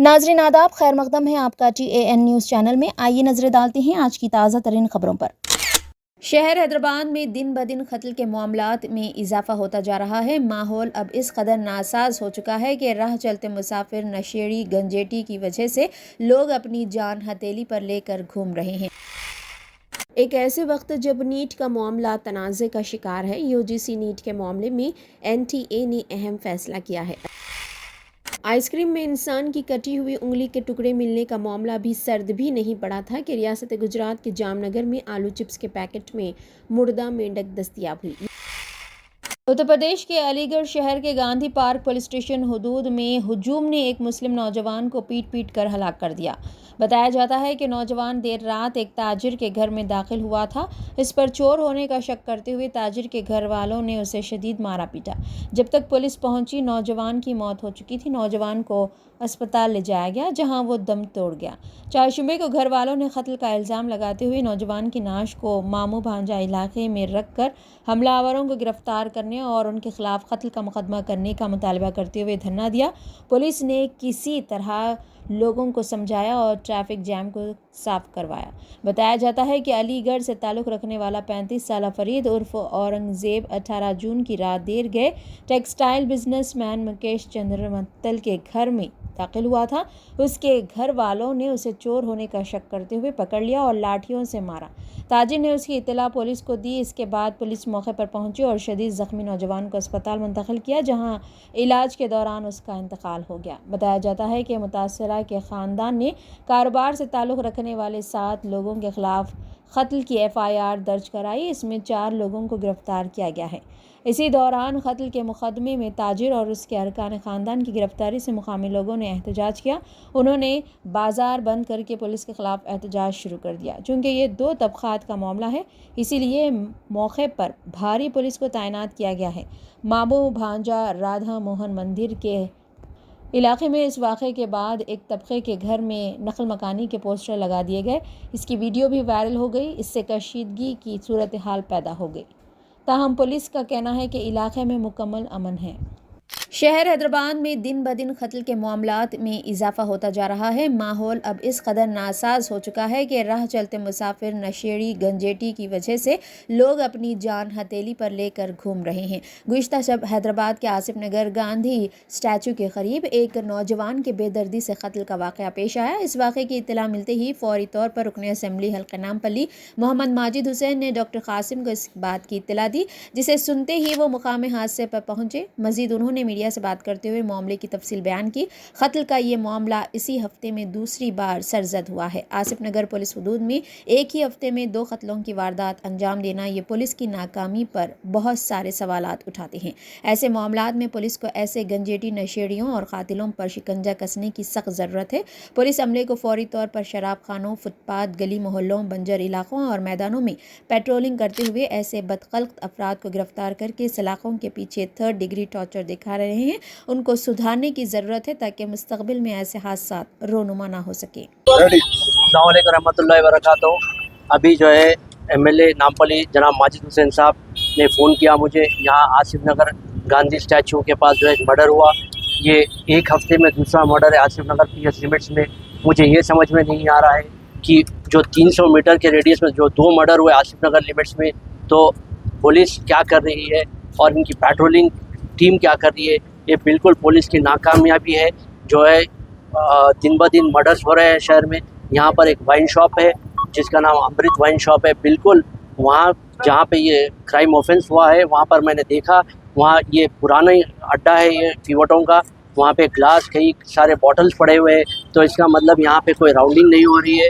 नाज़रीन आदाब, खैर मकदम है आपका TAN न्यूज़ चैनल में। आइए नजरें डालते हैं आज की ताज़ा तरीन खबरों पर। शहर हैदराबाद में दिन ब दिन कत्ल के मामलात में इजाफा होता जा रहा है। माहौल अब इस कदर नासाज हो चुका है कि राह चलते मुसाफिर, नशेड़ी, गंजेटी की वजह से लोग अपनी जान हथेली पर लेकर घूम रहे हैं। एक ऐसे वक्त जब नीट का मामला तनाज़े का शिकार है, UGC नीट के मामले में NTA ने अहम फैसला किया है। आइसक्रीम में इंसान की कटी हुई उंगली के टुकड़े मिलने का मामला भी सर्द भी नहीं पड़ा था कि रियासत गुजरात के जामनगर में आलू चिप्स के पैकेट में मुर्दा मेंढक दस्तयाब हुई। उत्तर प्रदेश के अलीगढ़ शहर के गांधी पार्क पुलिस स्टेशन हदूद में हुजूम ने एक मुस्लिम नौजवान को पीट कर हलाक कर दिया। बताया जाता है कि नौजवान देर रात एक ताजिर के घर में दाखिल हुआ था। इस पर चोर होने का शक करते हुए ताजिर के घर वालों ने उसे शदीद मारा पीटा। जब तक पुलिस पहुंची, नौजवान की मौत हो चुकी थी। नौजवान को अस्पताल ले जाया गया, जहां वो दम तोड़ गया। चारशुबे को घर वालों ने कत्ल का इल्ज़ाम लगाते हुए नौजवान की नाश को मामू भांजा इलाके में रख कर हमलावरों को गिरफ्तार करने और उनके खिलाफ कत्ल का मुकदमा करने का मुतालबा करते हुए धरना दिया। पुलिस ने किसी तरह लोगों को समझाया और ट्रैफिक जैम को साफ करवाया। बताया जाता है कि अलीगढ़ से ताल्लुक़ रखने वाला 35 साला फरीद उर्फ औरंगज़ेब 18 जून की रात देर गए टेक्सटाइल बिजनेसमैन मुकेश चंद्र मत्तल के घर में दाखिल हुआ था। उसके घर वालों ने उसे चोर होने का शक करते हुए पकड़ लिया और लाठियों से मारा। ताजिर ने उसकी इत्तला पुलिस को दी। इसके बाद पुलिस मौके पर पहुंची और शदीद ज़ख्मी नौजवान को अस्पताल मुंतकिल किया, जहां इलाज के दौरान उसका इंतकाल हो गया। बताया जाता है कि मुतासरा के ख़ानदान ने कारोबार से ताल्लुक़ रखने वाले 7 लोगों के खिलाफ कत्ल की FIR दर्ज कराई। इसमें 4 लोगों को गिरफ्तार किया गया है। इसी दौरान कत्ल के मुकदमे में ताजिर और उसके अरकान ख़ानदान की गिरफ्तारी से मुकामी लोगों ने एहतजाज किया। उन्होंने बाजार बंद करके पुलिस के खिलाफ एहतजाज शुरू कर दिया। चूँकि ये 2 तबक़ात का मामला है, इसीलिए मौके पर भारी पुलिस को तैनात किया गया है। मामू भांजा राधा मोहन मंदिर के इलाके में इस वाक़े के बाद एक तबके के घर में नकल मकानी के पोस्टर लगा दिए गए। इसकी वीडियो भी वायरल हो गई। इससे कशीदगी की सूरत हाल पैदा हो गई। ताहम पुलिस का कहना है कि इलाके में मुकम्मल अमन है। शहर हैदराबाद में दिन ब दिन कत्ल के मामलात में इजाफा होता जा रहा है। माहौल अब इस कदर नासाज हो चुका है कि राह चलते मुसाफिर, नशेड़ी, गंजेटी की वजह से लोग अपनी जान हथेली पर लेकर घूम रहे हैं। गुज़िश्ता शब हैदराबाद के आसिफ नगर गांधी स्टैचू के करीब एक नौजवान के बेदर्दी से कत्ल का वाक़या पेश आया। इस वाक़े की इत्तला मिलते ही फौरी तौर पर रुकन असम्बली हल्का नामपल्ली मोहम्मद माजिद हुसैन ने डॉक्टर कासिम को इस बात की इत्तला दी, जिसे सुनते ही वो मुकाम हादसे पर पहुँचे। मज़ीद उन्होंने मीडिया से बात करते हुए मामले की तफसील बयान की। कत्ल का ये मामला इसी हफ्ते में दूसरी बार सरजद हुआ है। आसिफ नगर पुलिस हदूद में एक ही हफ्ते में 2 कत्लों की वारदात अंजाम देना ये पुलिस की नाकामी पर बहुत सारे सवालात उठाते हैं। ऐसे मामलात में पुलिस को ऐसे गंजेटी, नशेड़ियों और कातिलों पर शिकंजा कसने की सख्त ज़रूरत है। पुलिस अमले को फौरी तौर पर शराब खानों, फुटपाथ, गली मोहल्लों, बंजर इलाकों और मैदानों में पेट्रोलिंग करते हुए ऐसे बदखल्क अफराद को गिरफ्तार करके सलाखों के पीछे 3rd डिग्री टॉर्चर दिखा रहे हैं। उनको सुधारने की ज़रूरत है ताकि मुस्तक़बिल में ऐसे हादसा रोनुमा ना हो सके। अस्सलाम वालेकुम रहमतुल्लाहि व बरकातहू। अभी जो है MLA नामपल्ली जनाब माजिद हुसैन साहब ने फ़ोन किया मुझे, यहाँ आसिफ नगर गांधी स्टैचू के पास जो है एक मर्डर हुआ। ये एक हफ्ते में दूसरा मर्डर है आसिफ नगर PS लिमिट्स में। मुझे ये समझ में नहीं आ रहा है कि जो 300 मीटर के रेडियस में जो 2 मर्डर हुए आसिफ नगर लिमिट्स में, तो पुलिस क्या कर रही है और इनकी पेट्रोलिंग टीम क्या कर रही है। ये बिल्कुल पुलिस की नाकामयाबी है। जो है दिन ब दिन मर्डर्स हो रहे हैं शहर में। यहाँ पर एक वाइन शॉप है जिसका नाम अमृत वाइन शॉप है। बिल्कुल वहाँ जहाँ पे ये क्राइम ऑफेंस हुआ है वहाँ पर मैंने देखा, वहाँ ये पुराना अड्डा है ये पीवटों का। वहाँ पे ग्लास, कई सारे बॉटल्स पड़े हुए हैं। तो इसका मतलब यहाँ पे कोई राउंडिंग नहीं हो रही है।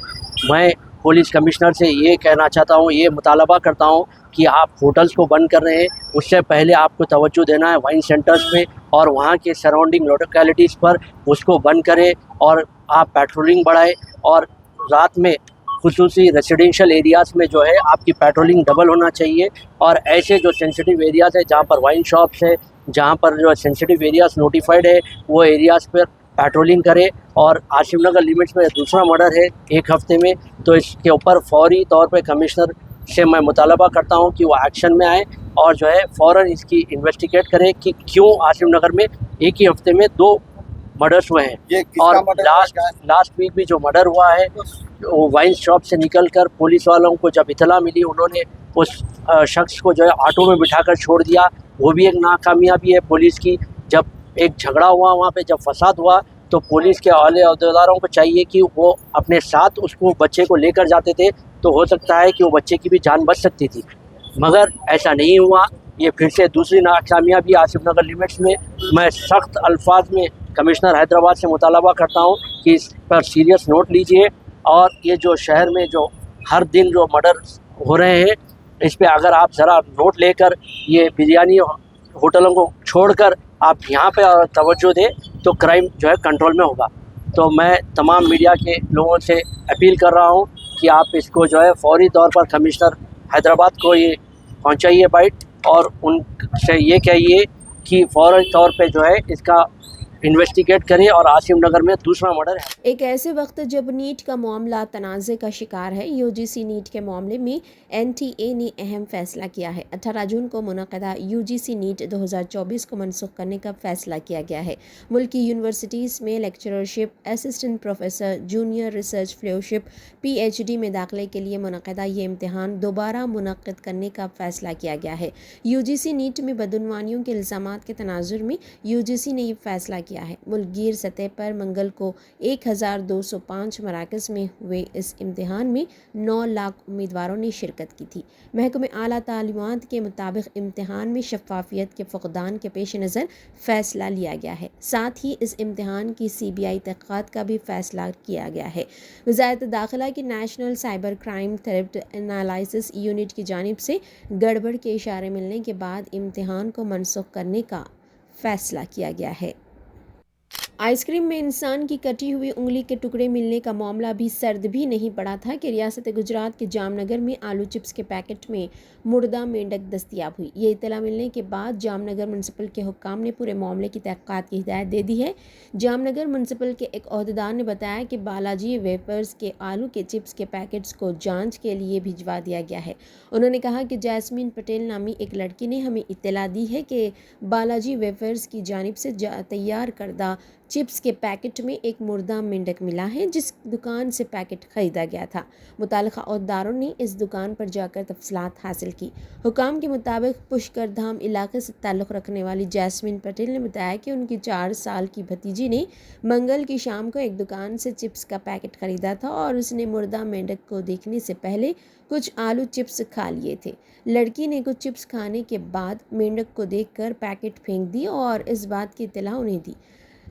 मैं पुलिस कमिश्नर से ये कहना चाहता हूँ, ये मुतालबा करता हूँ कि आप होटल्स को बंद कर रहे हैं, उससे पहले आपको तवज्जो देना है वाइन सेंटर्स पे और वहाँ के सराउंडिंग लोकेलिटीज़ पर, उसको बंद करें और आप पेट्रोलिंग बढ़ाएं। और रात में खुसूसी रेसिडेंशियल एरियाज़ में जो है आपकी पेट्रोलिंग डबल होना चाहिए। और ऐसे जो सेंसिटिव एरियाज़ है जहाँ पर वाइन शॉप्स है, जहाँ पर जो सेंसिटिव एरियाज़ नोटिफाइड है, वो एरियाज़ पर पेट्रोलिंग करें। और आसिफ नगर लिमिट्स में दूसरा मर्डर है एक हफ्ते में, तो इसके ऊपर फौरी तौर पे कमिश्नर से मैं मुतालबा करता हूँ कि वो एक्शन में आए और जो है फ़ौरन इसकी इन्वेस्टिगेट करें कि क्यों आसिफ नगर में एक ही हफ्ते में 2 मर्डर्स हुए हैं। ये किसका और मर्डर हुआ है? लास्ट वीक भी जो मर्डर हुआ है वो वाइन शॉप से निकलकर पुलिस वालों को जब इतला मिली, उन्होंने उस शख्स को जो है ऑटो में बिठाकर छोड़ दिया। वो भी एक नाकामयाबी है पुलिस की। जब एक झगड़ा हुआ वहाँ पे, जब फसाद हुआ, तो पुलिस के आले अहदेदारों को चाहिए कि वो अपने साथ उसको बच्चे को लेकर जाते थे, तो हो सकता है कि वो बच्चे की भी जान बच सकती थी, मगर ऐसा नहीं हुआ। ये फिर से दूसरी नाकामयाबी आसिफ नगर लिमिट्स में। मैं सख्त अल्फाज में कमिश्नर हैदराबाद से मुतालबा करता हूँ कि इस पर सीरियस नोट लीजिए, और ये जो शहर में जो हर दिन जो मर्डर हो रहे हैं, इस पे अगर आप ज़रा नोट लेकर ये बिरयानी होटलों को छोड़कर आप यहाँ पे तवज्जो दें, तो क्राइम जो है कंट्रोल में होगा। तो मैं तमाम मीडिया के लोगों से अपील कर रहा हूँ कि आप इसको जो है फौरी तौर पर कमिश्नर हैदराबाद को ये पहुँचाइए बाइट, और उनसे ये कहिए कि फौरी तौर पे जो है इसका इन्वेस्टिगेट करें। और आसिफ नगर में दूसरा मर्डर है। एक ऐसे वक्त जब नीट का मामला तनाज़े का शिकार है, यूजीसी नीट के मामले में एनटीए ने अहम फैसला किया है। 18 जून को मुनक़दा यूजीसी नीट 2024 को मनसूख करने का फैसला किया गया है। मुल्क की यूनिवर्सिटीज़ में lectureship, assistant professor, junior research fellowship, PhD में दाखिले के लिए मुनक़दा ये इम्तिहान दोबारा मुनक़्क़िद करने का फैसला किया गया है। यूजीसी नीट में बदउनवानियों के इल्ज़ामात के तनाज़ुर में यूजीसी ने ये फैसला किया है। मुल्कगीर सतह पर मंगल को 1205 मराकज़ में हुए इस इम्तिहान में 9 लाख उम्मीदवारों ने शिरकत की थी। महकमे आला तालीमात के मुताबिक इम्तिहान में शफ़ाफ़ियत के फ़क़दान के पेश नज़र फ़ैसला लिया गया है। साथ ही इस इम्तिहान की CBI तहक़ीक़ात का भी फ़ैसला किया गया है। वज़ारत दाखिला की national cyber crime threat analysis unit की जानिब से गड़बड़ के इशारे मिलने के बाद इम्तिहान को मनसूख करने का फ़ैसला किया गया है। आइसक्रीम में इंसान की कटी हुई उंगली के टुकड़े मिलने का मामला अभी सर्द भी नहीं पड़ा था कि रियासत गुजरात के जामनगर में आलू चिप्स के पैकेट में मुर्दा मेंढक दस्तयाब हुई। ये इत्तला मिलने के बाद जामनगर म्यूनसिपल के हुक्काम ने पूरे मामले की तहक़ीक़ात की हिदायत दे दी है। जामनगर म्यूनसिपल के एक अहदेदार ने बताया कि बालाजी वेफर्स के आलू के चिप्स के पैकेट्स को जाँच के लिए भिजवा दिया गया है। उन्होंने कहा कि जैस्मीन पटेल नामी एक लड़की ने हमें इत्तला दी है कि बालाजी वेफर्स की जानिब से तैयार करदा चिप्स के पैकेट में एक मुर्दा मेंढक मिला है, जिस दुकान से पैकेट ख़रीदा गया था। मुताल्लिक़ा अहदेदारों ने इस दुकान पर जाकर तफसीलात हासिल की। हुकाम के मुताबिक पुष्कर धाम इलाके से ताल्लुक़ रखने वाली जैस्मीन पटेल ने बताया कि उनकी 4 साल की भतीजी ने मंगल की शाम को एक दुकान से चिप्स का पैकेट ख़रीदा था और उसने मुर्दा मेंढक को देखने से पहले कुछ आलू चिप्स खा लिए थे। लड़की ने कुछ चिप्स खाने के बाद मेंढक को देखकर पैकेट फेंक दी और इस बात की इत्तला उन्हें दी।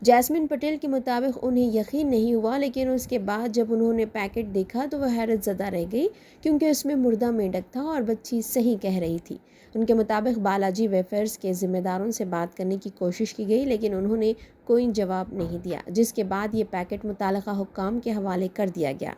जैस्मीन पटेल के मुताबिक उन्हें यकीन नहीं हुआ, लेकिन उसके बाद जब उन्होंने पैकेट देखा तो वह हैरत ज़दा रह गई, क्योंकि उसमें मुर्दा मेंढक था और बच्ची सही कह रही थी। उनके मुताबिक बालाजी वेफर्स के ज़िम्मेदारों से बात करने की कोशिश की गई, लेकिन उन्होंने कोई जवाब नहीं दिया, जिसके बाद ये पैकेट मुताल्लिक़ा हुक्काम के हवाले कर दिया गया।